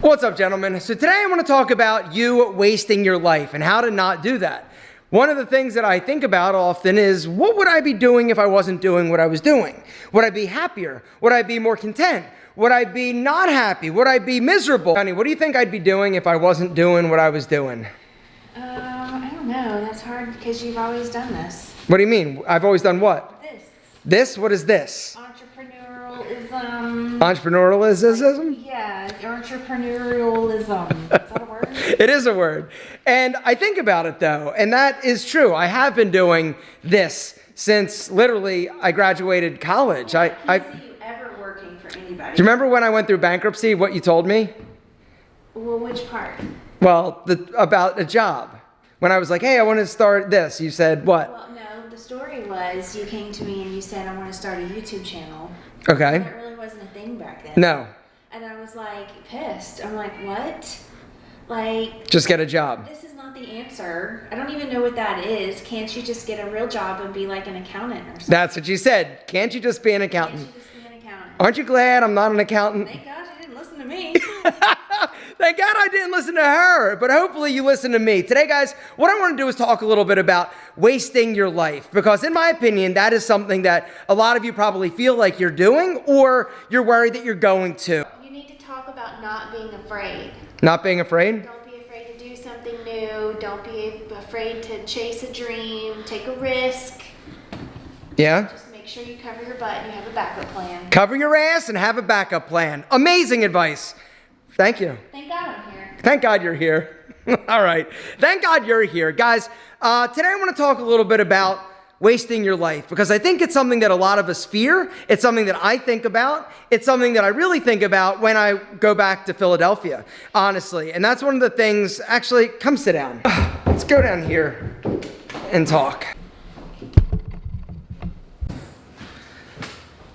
What's up, gentlemen? So today I want to talk about you wasting your life and how to not do that. One of the things that I think about often is, what would I be doing if I wasn't doing what I was doing? Would I be happier? Would I be more content? Would I be not happy? Would I be miserable? Honey, what do you think I'd be doing if I wasn't doing what I was doing? I don't know. That's hard because you've always done this. What do you mean? I've always done what? This. This? What is this? Entrepreneurialism. Entrepreneurialism? Yeah, entrepreneurialism. Is that a word? It is a word. And I think about it though, and that is true. I have been doing this since literally I graduated college. I can't see you ever working for anybody. Do you remember when I went through bankruptcy, what you told me? Well, which part? Well, about a job. When I was like, hey, I want to start this, you said what? Well, no, the story was you came to me and you said, I want to start a YouTube channel. Okay. That really wasn't a thing back then. No. And I was like pissed. I'm like, what? Like, just get a job. This is not the answer. I don't even know what that is. Can't you just get a real job and be like an accountant or something? That's what you said. Can't you just be an accountant? Can't you just be an accountant? Aren't you glad I'm not an accountant? Thank God you didn't listen to me. Thank God I didn't listen to her, but hopefully you listen to me. Today, guys, what I want to do is talk a little bit about wasting your life, because in my opinion, that is something that a lot of you probably feel like you're doing, or you're worried that you're going to. You need to talk about not being afraid. Not being afraid? Don't be afraid to do something new. Don't be afraid to chase a dream, take a risk. Yeah? Just make sure you cover your butt and you have a backup plan. Cover your ass and have a backup plan. Amazing advice. Thank you. Thank God I'm here. Thank God you're here. All right. Thank God you're here. Guys, today I want to talk a little bit about wasting your life, because I think it's something that a lot of us fear. It's something that I think about. It's something that I really think about when I go back to Philadelphia, honestly. And that's one of the things, actually, come sit down. Let's go down here and talk.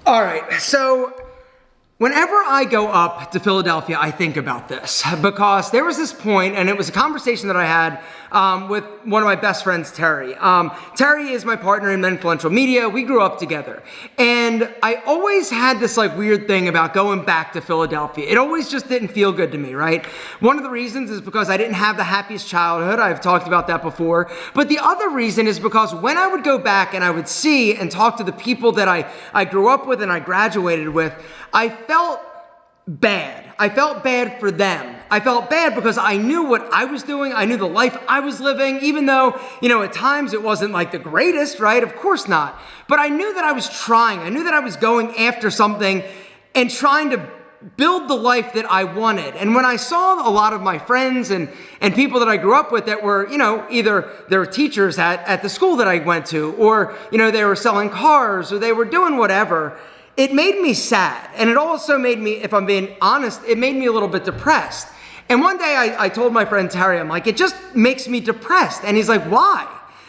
All right, so whenever I go up to Philadelphia, I think about this, because there was this point, and it was a conversation that I had with one of my best friends, Terry. Terry is my partner in Influential Media. We grew up together, and I always had this like weird thing about going back to Philadelphia. It always just didn't feel good to me, right? One of the reasons is because I didn't have the happiest childhood. I've talked about that before. But the other reason is because when I would go back and I would see and talk to the people that I grew up with and I graduated with, I felt bad. I felt bad for them. I felt bad because I knew what I was doing. I knew the life I was living, even though, at times it wasn't like the greatest, right? Of course not. But I knew that I was trying. I knew that I was going after something and trying to build the life that I wanted. And when I saw a lot of my friends and people that I grew up with that were, either they were teachers at the school that I went to, or, they were selling cars, or they were doing whatever, it made me sad. And it also made me, if I'm being honest, it made me a little bit depressed. And one day I told my friend Terry, I'm like, it just makes me depressed. And he's like, why?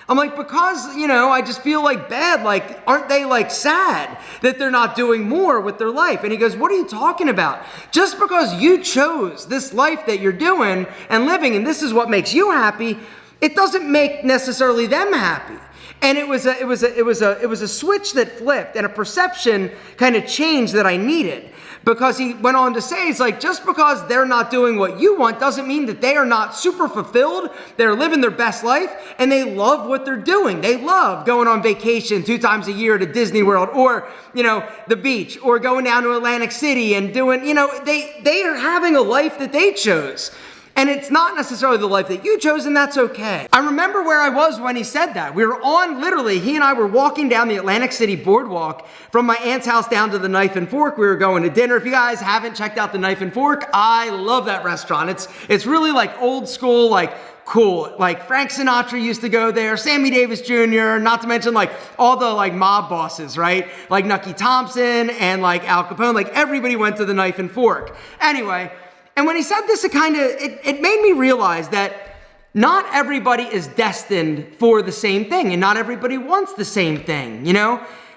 I'm like, because, I just feel like bad. Like, aren't they like sad that they're not doing more with their life? And he goes, what are you talking about? Just because you chose this life that you're doing and living, and this is what makes you happy, it doesn't make necessarily them happy. And it was a switch that flipped, and a perception kind of change that I needed, because he went on to say, it's like, just because they're not doing what you want doesn't mean that they are not super fulfilled. They're living their best life and they love what they're doing. They love going on vacation 2 times a year to Disney World, or, the beach, or going down to Atlantic City and doing, they are having a life that they chose. And it's not necessarily the life that you chose, and that's okay. I remember where I was when he said that. We were he and I were walking down the Atlantic City boardwalk from my aunt's house down to the Knife and Fork. We were going to dinner. If you guys haven't checked out the Knife and Fork, I love that restaurant. It's really like old school, like cool. Like Frank Sinatra used to go there, Sammy Davis Jr., not to mention like all the like mob bosses, right? Like Nucky Thompson and like Al Capone, like everybody went to the Knife and Fork. Anyway, and when he said this, it made me realize that not everybody is destined for the same thing, and not everybody wants the same thing,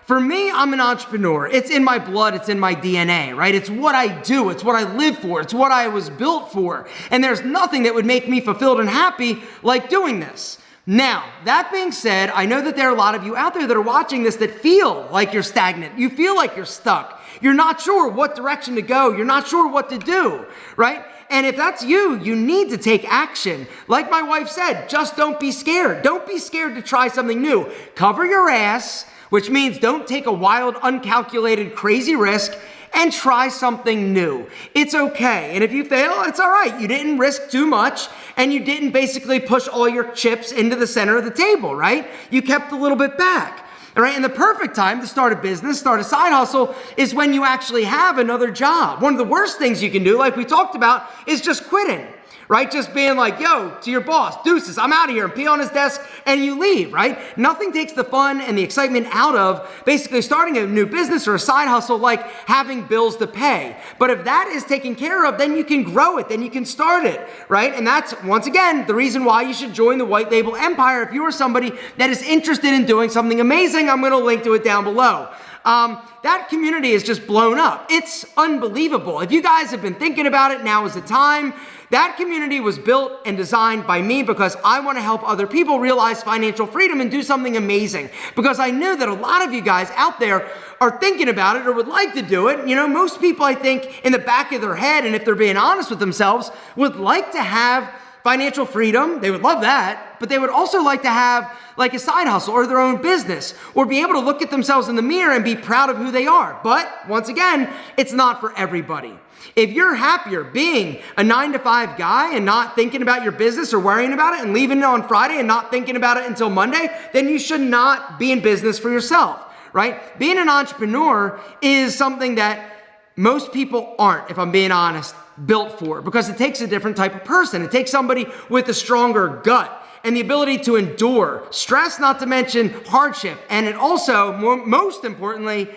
For me, I'm an entrepreneur. It's in my blood, it's in my DNA, right? It's what I do, it's what I live for, it's what I was built for. And there's nothing that would make me fulfilled and happy like doing this. Now, that being said, I know that there are a lot of you out there that are watching this that feel like you're stagnant. You feel like you're stuck. You're not sure what direction to go. You're not sure what to do, right? And if that's you, you need to take action. Like my wife said, just don't be scared. Don't be scared to try something new. Cover your ass, which means don't take a wild, uncalculated, crazy risk, and try something new. It's okay. And if you fail, it's all right. You didn't risk too much, and you didn't basically push all your chips into the center of the table, right? You kept a little bit back. All right, and the perfect time to start a business, start a side hustle, is when you actually have another job. One of the worst things you can do, like we talked about, is just quitting, right? Just being like, yo, to your boss, deuces, I'm out of here, and pee on his desk, and you leave, right? Nothing takes the fun and the excitement out of basically starting a new business or a side hustle like having bills to pay. But if that is taken care of, then you can grow it, then you can start it, right? And that's, once again, the reason why you should join the White Label Empire if you are somebody that is interested in doing something amazing. I'm going to link to it down below. That community is just blown up. It's unbelievable. If you guys have been thinking about it, now is the time. That community was built and designed by me because I want to help other people realize financial freedom and do something amazing. Because I knew that a lot of you guys out there are thinking about it or would like to do it. You know, most people, I think, in the back of their head, and if they're being honest with themselves, would like to have financial freedom. They would love that, but they would also like to have like a side hustle or their own business or be able to look at themselves in the mirror and be proud of who they are. But once again, it's not for everybody. If you're happier being a 9-to-5 guy and not thinking about your business or worrying about it and leaving it on Friday and not thinking about it until Monday, then you should not be in business for yourself, right? Being an entrepreneur is something that most people aren't, if I'm being honest, built for, because it takes a different type of person. It takes somebody with a stronger gut and the ability to endure stress, not to mention hardship. And it also, most importantly,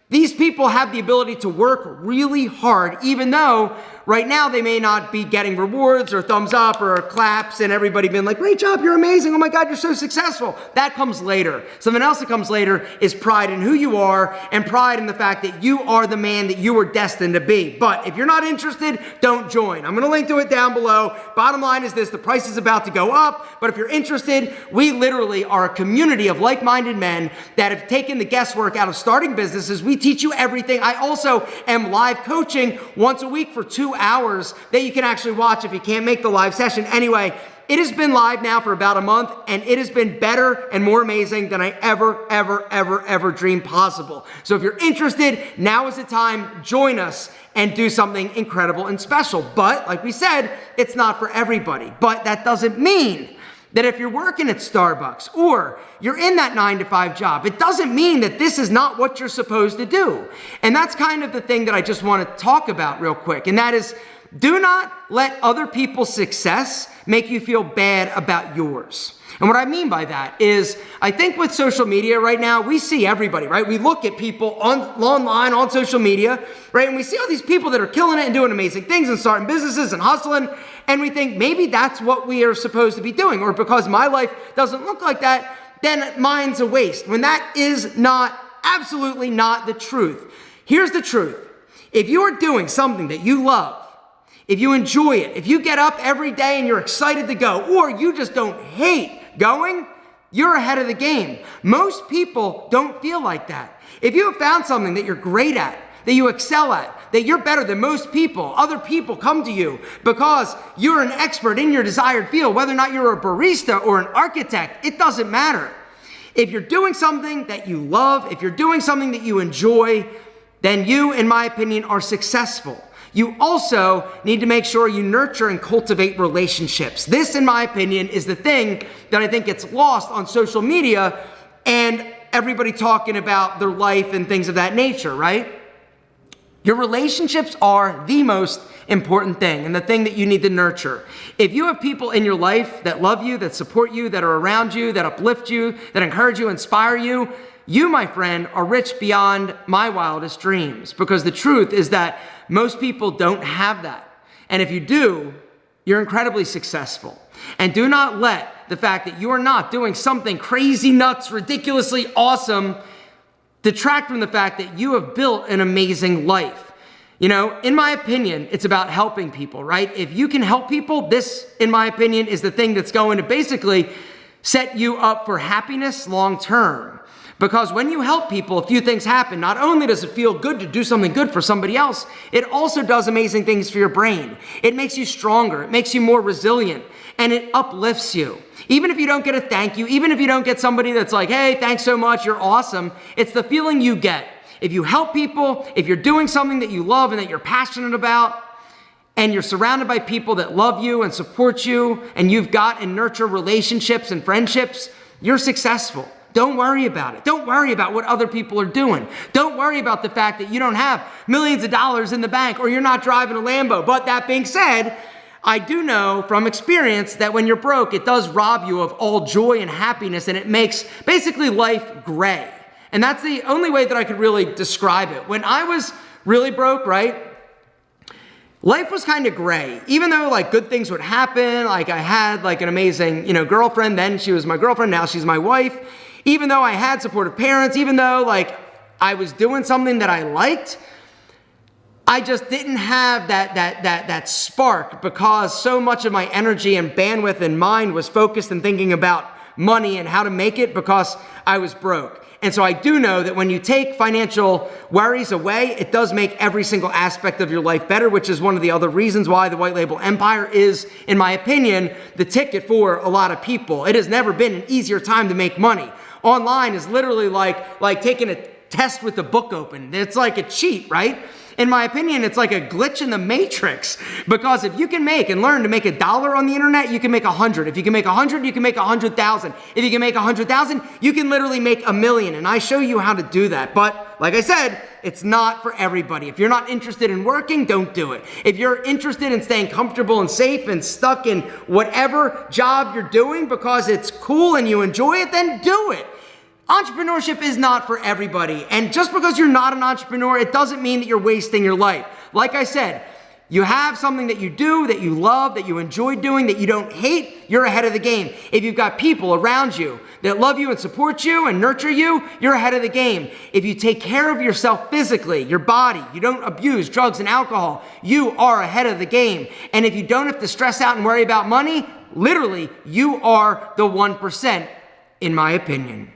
these people have the ability to work really hard, even though right now they may not be getting rewards or thumbs up or claps and everybody being like, great job, you're amazing, oh my God, you're so successful. That comes later. Something else that comes later is pride in who you are and pride in the fact that you are the man that you were destined to be. But if you're not interested, don't join. I'm going to link to it down below. Bottom line is this, the price is about to go up, but if you're interested, we literally are a community of like-minded men that have taken the guesswork out of starting businesses. We teach you everything. I also am live coaching once a week for 2 hours that you can actually watch if you can't make the live session. Anyway, it has been live now for about a month, and it has been better and more amazing than I ever dreamed possible. So if you're interested, now is the time. Join us and do something incredible and special. But like we said, it's not for everybody. But that doesn't mean that if you're working at Starbucks or you're in that 9-to-5 job, it doesn't mean that this is not what you're supposed to do. And that's kind of the thing that I just want to talk about real quick. And that is, do not let other people's success make you feel bad about yours. And what I mean by that is, I think with social media right now, we see everybody, right? We look at people online, on social media, right? And we see all these people that are killing it and doing amazing things and starting businesses and hustling. And we think maybe that's what we are supposed to be doing. Or because my life doesn't look like that, then mine's a waste. When that is not, absolutely not the truth. Here's the truth. If you are doing something that you love, if you enjoy it, if you get up every day and you're excited to go, or you just don't hate going, you're ahead of the game. Most people don't feel like that. If you have found something that you're great at, that you excel at, that you're better than most people, other people come to you because you're an expert in your desired field, whether or not you're a barista or an architect, it doesn't matter. If you're doing something that you love, if you're doing something that you enjoy, then you, in my opinion, are successful. You also need to make sure you nurture and cultivate relationships. This, in my opinion, is the thing that I think gets lost on social media and everybody talking about their life and things of that nature, right? Your relationships are the most important thing and the thing that you need to nurture. If you have people in your life that love you, that support you, that are around you, that uplift you, that encourage you, inspire you, you, my friend, are rich beyond my wildest dreams, because the truth is that most people don't have that. And if you do, you're incredibly successful. And do not let the fact that you are not doing something crazy, nuts, ridiculously awesome detract from the fact that you have built an amazing life. You know, in my opinion, it's about helping people, right? If you can help people, this, in my opinion, is the thing that's going to basically set you up for happiness long term. Because when you help people, a few things happen. Not only does it feel good to do something good for somebody else, it also does amazing things for your brain. It makes you stronger, it makes you more resilient, and it uplifts you. Even if you don't get a thank you, even if you don't get somebody that's like, hey, thanks so much, you're awesome, it's the feeling you get. If you help people, if you're doing something that you love and that you're passionate about, and you're surrounded by people that love you and support you, and you've got and nurture relationships and friendships, you're successful. Don't worry about it. Don't worry about what other people are doing. Don't worry about the fact that you don't have millions of dollars in the bank or you're not driving a Lambo. But that being said, I do know from experience that when you're broke, it does rob you of all joy and happiness, and it makes basically life gray. And that's the only way that I could really describe it. When I was really broke, right? Life was kind of gray, even though like good things would happen. Like I had like an amazing, girlfriend. Then she was my girlfriend. Now she's my wife. Even though I had supportive parents, even though like I was doing something that I liked, I just didn't have that spark because so much of my energy and bandwidth and mind was focused in thinking about money and how to make it because I was broke. And so I do know that when you take financial worries away, it does make every single aspect of your life better, which is one of the other reasons why the white label empire is, in my opinion, the ticket for a lot of people. It has never been an easier time to make money. Online is literally like taking a test with the book open. It's like a cheat, right? In my opinion, it's like a glitch in the matrix, because if you can make and learn to make $1 on the internet, you can make 100. If you can make 100, you can make 100,000. If you can make 100,000, you can literally make 1,000,000. And I show you how to do that. But like I said, it's not for everybody. If you're not interested in working, don't do it. If you're interested in staying comfortable and safe and stuck in whatever job you're doing because it's cool and you enjoy it, then do it. Entrepreneurship is not for everybody. And just because you're not an entrepreneur, it doesn't mean that you're wasting your life. Like I said, you have something that you do, that you love, that you enjoy doing, that you don't hate, you're ahead of the game. If you've got people around you that love you and support you and nurture you, you're ahead of the game. If you take care of yourself physically, your body, you don't abuse drugs and alcohol, you are ahead of the game. And if you don't have to stress out and worry about money, literally, you are the 1%, in my opinion.